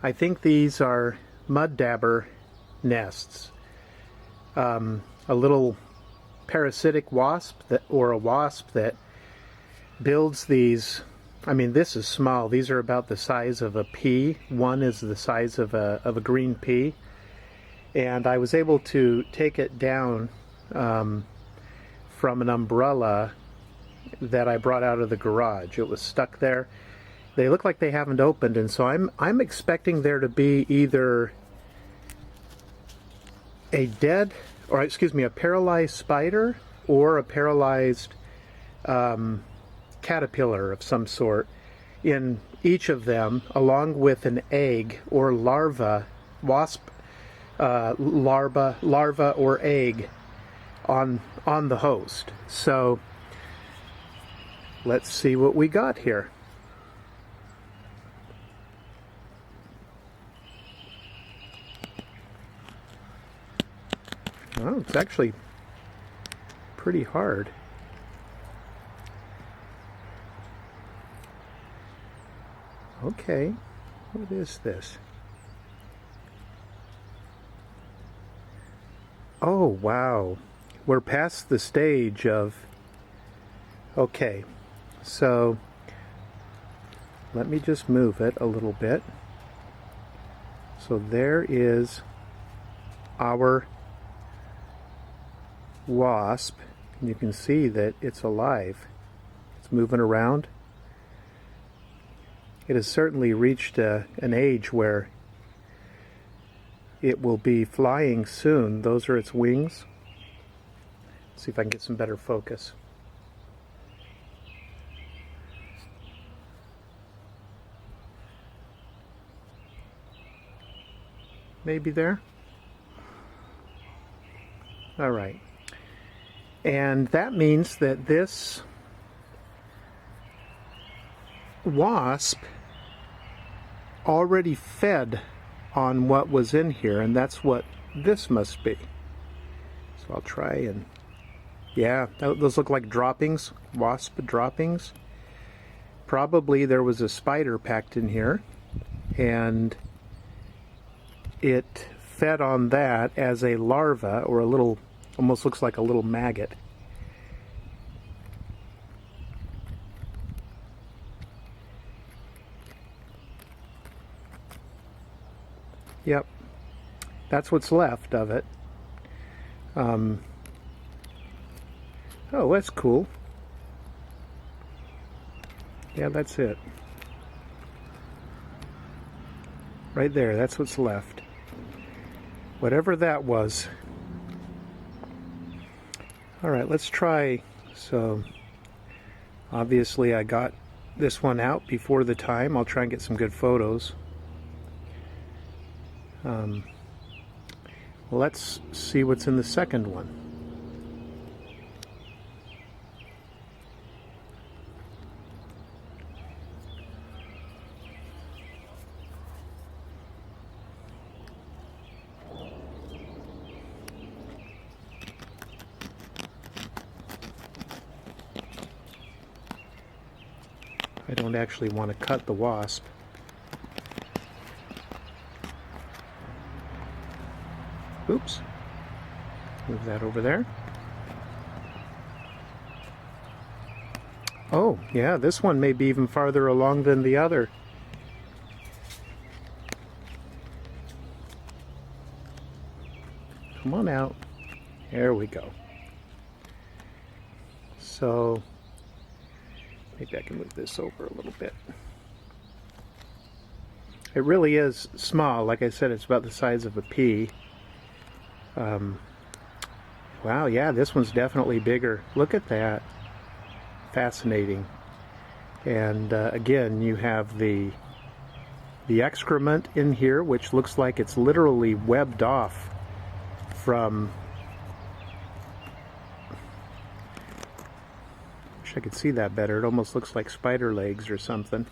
I think these are mud dabber nests. A little parasitic wasp or a wasp that builds these. I mean, this is small. These are about the size of a pea. One is the size of a green pea. And I was able to take it down from an umbrella that I brought out of the garage. It was stuck there. They look like they haven't opened, and so I'm expecting there to be either a a paralyzed spider or a paralyzed caterpillar of some sort in each of them, along with an egg or larva, wasp larva or egg on the host. So let's see what we got here. Oh, it's actually pretty hard. Okay, what is this? Oh, wow. We're past the stage of... Okay, so let me just move it a little bit. So there is our wasp. You can see that it's alive. It's moving around. It has certainly reached an age where it will be flying soon. Those are its wings. Let's see if I can get some better focus. Maybe there? All right. And that means that this wasp already fed on what was in here, and that's what this must be. So I'll try and... Yeah, those look like droppings, wasp droppings. Probably there was a spider packed in here, and it fed on that as a larva, or a little, almost looks like a little maggot. Yep, that's what's left of it. Oh, that's cool. Yeah, that's it. Right there, that's what's left. Whatever that was. Alright, let's try. So, obviously I got this one out before the time. I'll try and get some good photos. Let's see what's in the second one. I don't actually want to cut the wasp. Oops. Move that over there. Oh, yeah, this one may be even farther along than the other. Come on out. There we go. So, maybe I can move this over a little bit. It really is small. Like I said, it's about the size of a pea. Wow, yeah, this one's definitely bigger. Look at that. Fascinating. And again, you have the excrement in here, which looks like it's literally webbed off from... Wish I could see that better. It almost looks like spider legs or something.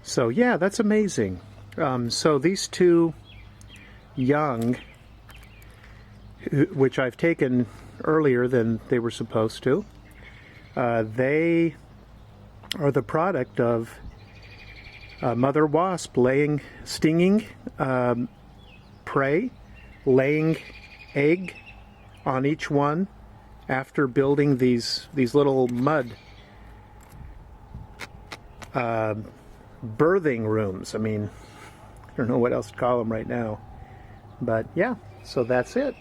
So yeah, that's amazing. So these two young, which I've taken earlier than they were supposed to, they are the product of mother wasp stinging prey, laying egg on each one after building these little mud birthing rooms. I mean, I don't know what else to call them right now. But yeah, so that's it.